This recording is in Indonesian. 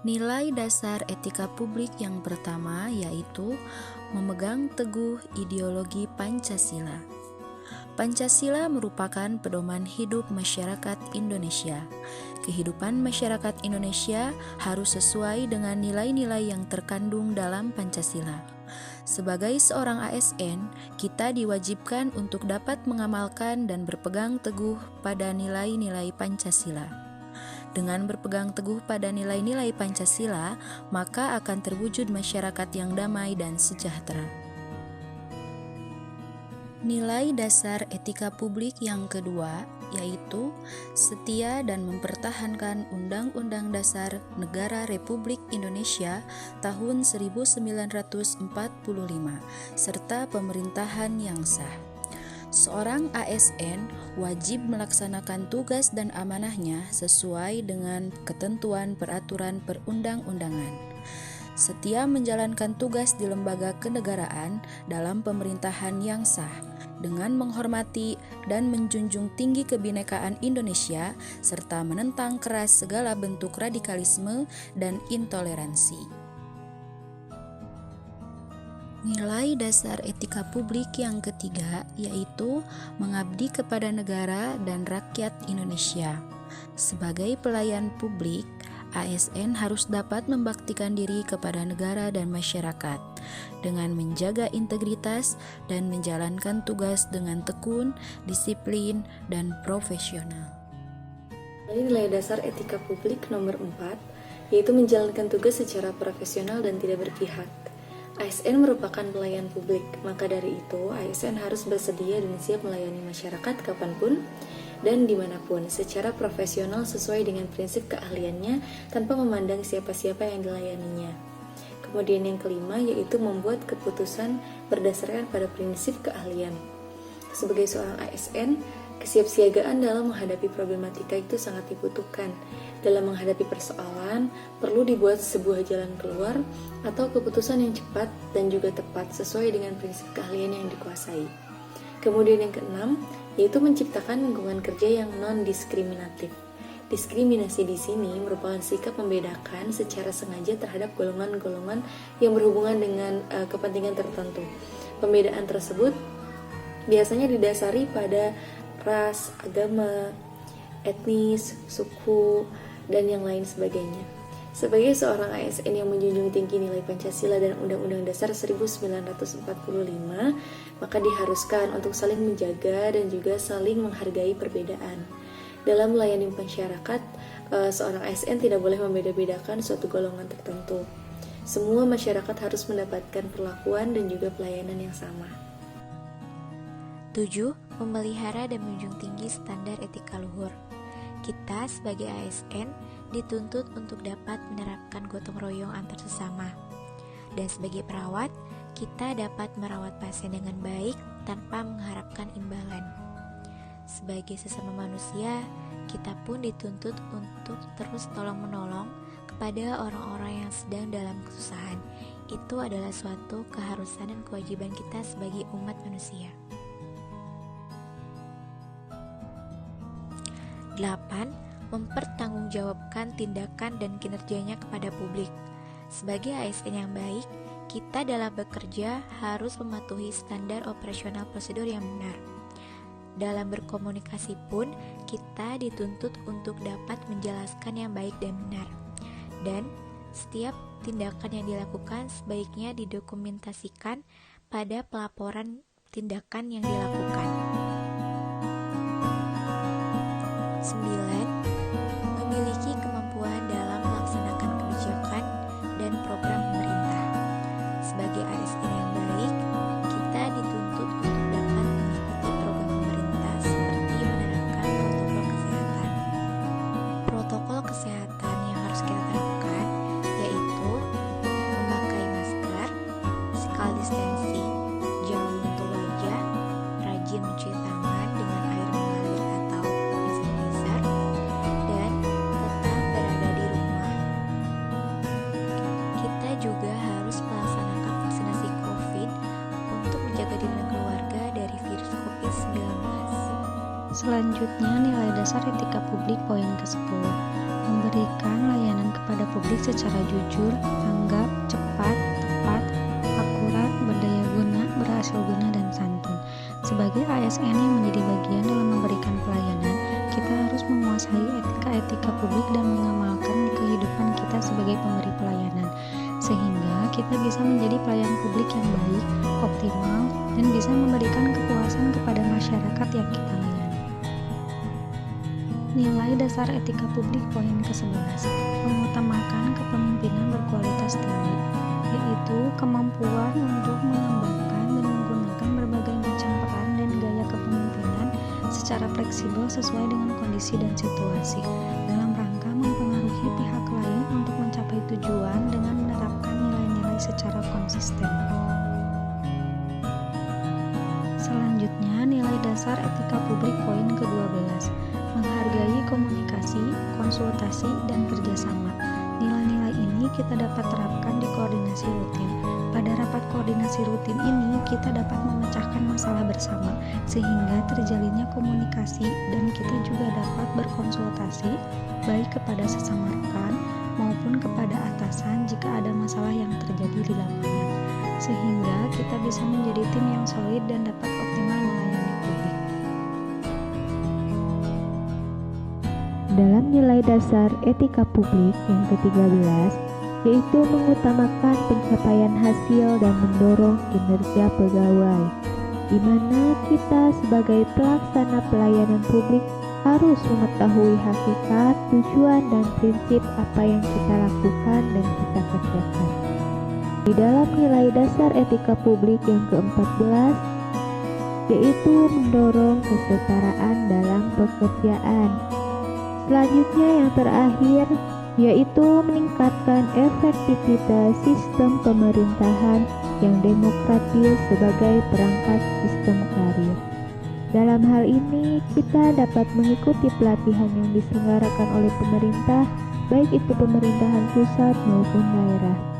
Nilai dasar etika publik yang pertama yaitu memegang teguh ideologi Pancasila. Pancasila merupakan pedoman hidup masyarakat Indonesia. Kehidupan masyarakat Indonesia harus sesuai dengan nilai-nilai yang terkandung dalam Pancasila. Sebagai seorang ASN, kita diwajibkan untuk dapat mengamalkan dan berpegang teguh pada nilai-nilai Pancasila. Dengan berpegang teguh pada nilai-nilai Pancasila, maka akan terwujud masyarakat yang damai dan sejahtera. Nilai dasar etika publik yang kedua yaitu setia dan mempertahankan Undang-Undang Dasar Negara Republik Indonesia tahun 1945 serta pemerintahan yang sah. Seorang ASN wajib melaksanakan tugas dan amanahnya sesuai dengan ketentuan peraturan perundang-undangan. Setia menjalankan tugas di lembaga kenegaraan dalam pemerintahan yang sah, dengan menghormati dan menjunjung tinggi kebinekaan Indonesia, serta menentang keras segala bentuk radikalisme dan intoleransi. Nilai dasar etika publik yang ketiga yaitu mengabdi kepada negara dan rakyat Indonesia. Sebagai pelayan publik, ASN harus dapat membaktikan diri kepada negara dan masyarakat dengan menjaga integritas dan menjalankan tugas dengan tekun, disiplin, dan profesional. Nilai dasar etika publik nomor 4 yaitu menjalankan tugas secara profesional dan tidak berpihak. ASN merupakan pelayan publik, maka dari itu ASN harus bersedia dan siap melayani masyarakat kapanpun dan dimanapun secara profesional sesuai dengan prinsip keahliannya tanpa memandang siapa-siapa yang dilayaninya. Kemudian yang kelima yaitu membuat keputusan berdasarkan pada prinsip keahlian. Sebagai seorang ASN, kesiapsiagaan dalam menghadapi problematika itu sangat dibutuhkan. Dalam menghadapi persoalan, perlu dibuat sebuah jalan keluar atau keputusan yang cepat dan juga tepat sesuai dengan prinsip keahlian yang dikuasai. Kemudian yang keenam, yaitu menciptakan lingkungan kerja yang non-diskriminatif. Diskriminasi di sini merupakan sikap membedakan secara sengaja terhadap golongan-golongan yang berhubungan dengan kepentingan tertentu. Pembedaan tersebut biasanya didasari pada ras, agama, etnis, suku, dan yang lain sebagainya. Sebagai seorang ASN yang menjunjung tinggi nilai Pancasila dan Undang-Undang Dasar 1945, maka diharuskan untuk saling menjaga dan juga saling menghargai perbedaan. Dalam melayani masyarakat, seorang ASN tidak boleh membeda-bedakan suatu golongan tertentu. Semua masyarakat harus mendapatkan perlakuan dan juga pelayanan yang sama. 7. Memelihara dan menjunjung tinggi standar etika luhur. Kita sebagai ASN dituntut untuk dapat menerapkan gotong royong antar sesama. Dan sebagai perawat, kita dapat merawat pasien dengan baik tanpa mengharapkan imbalan. Sebagai sesama manusia, kita pun dituntut untuk terus tolong-menolong kepada orang-orang yang sedang dalam kesusahan. Itu adalah suatu keharusan dan kewajiban kita sebagai umat manusia. 8. Mempertanggungjawabkan tindakan dan kinerjanya kepada publik. Sebagai ASN yang baik, kita dalam bekerja harus mematuhi standar operasional prosedur yang benar. Dalam berkomunikasi pun, kita dituntut untuk dapat menjelaskan yang baik dan benar. Dan setiap tindakan yang dilakukan sebaiknya didokumentasikan pada pelaporan tindakan yang dilakukan. 9. Memiliki kemampuan dalam melaksanakan kebijakan dan program pemerintah. Sebagai ASN yang baik, kita dituntut untuk dapat mengikuti program pemerintah seperti menerapkan protokol kesehatan. Protokol kesehatan yang harus kita terapkan yaitu memakai masker, physical distancing, jangan menyentuh wajah, rajin mencuci tangan dengan air mengalir atau sanitizer, dan tetap berada di rumah. Kita juga harus melaksanakan vaksinasi COVID untuk menjaga diri dan keluarga dari virus COVID-19. Selanjutnya, nilai dasar etika publik poin ke-10, memberikan layanan kepada publik secara jujur, tanggap, cepat, tepat, akurat, berdaya guna, berhasil guna, dan santun. Sebagai ASN yang menjadi bagian dalam memberikan pelayanan, kita harus menguasai etika-etika publik dan mengamalkan di kehidupan kita sebagai pemberi pelayanan, sehingga kita bisa menjadi pelayan publik yang baik, optimal, dan bisa memberikan kepuasan kepada masyarakat yang kita layani. Nilai dasar etika publik poin ke-11, mengutamakan kepemimpinan berkualitas tinggi, yaitu kemampuan untuk mengembangkan dan menggunakan berbagai macam peran dan gaya kepemimpinan secara fleksibel sesuai dengan kondisi dan situasi, dalam rangka mempengaruhi pihak lain untuk mencapai tujuan dengan menerapkan nilai-nilai secara konsisten. Selanjutnya, nilai dasar etika publik poin ke-12, menghargai komunikasi, konsultasi, dan kerjasama. Nilai-nilai ini kita dapat terapkan di koordinasi rutin. Pada rapat koordinasi rutin ini, kita dapat memecahkan masalah bersama, sehingga terjalinnya komunikasi, dan kita juga dapat berkonsultasi, baik kepada sesama rekan, maupun kepada atasan jika ada masalah yang terjadi di lapangan, sehingga kita bisa menjadi tim yang solid dan dapat optimal melayani publik. Dalam nilai dasar etika publik yang ke-13, yaitu mengutamakan pencapaian hasil dan mendorong kinerja pegawai, di mana kita sebagai pelaksana pelayanan publik harus mengetahui hakikat, tujuan, dan prinsip apa yang kita lakukan dan kita kerjakan. Di dalam nilai dasar etika publik yang ke-14, yaitu mendorong kesetaraan dalam pekerjaan. Selanjutnya yang terakhir, yaitu meningkatkan efektivitas sistem pemerintahan yang demokratis sebagai perangkat sistem karir. Dalam hal ini, kita dapat mengikuti pelatihan yang diselenggarakan oleh pemerintah, baik itu pemerintahan pusat maupun daerah.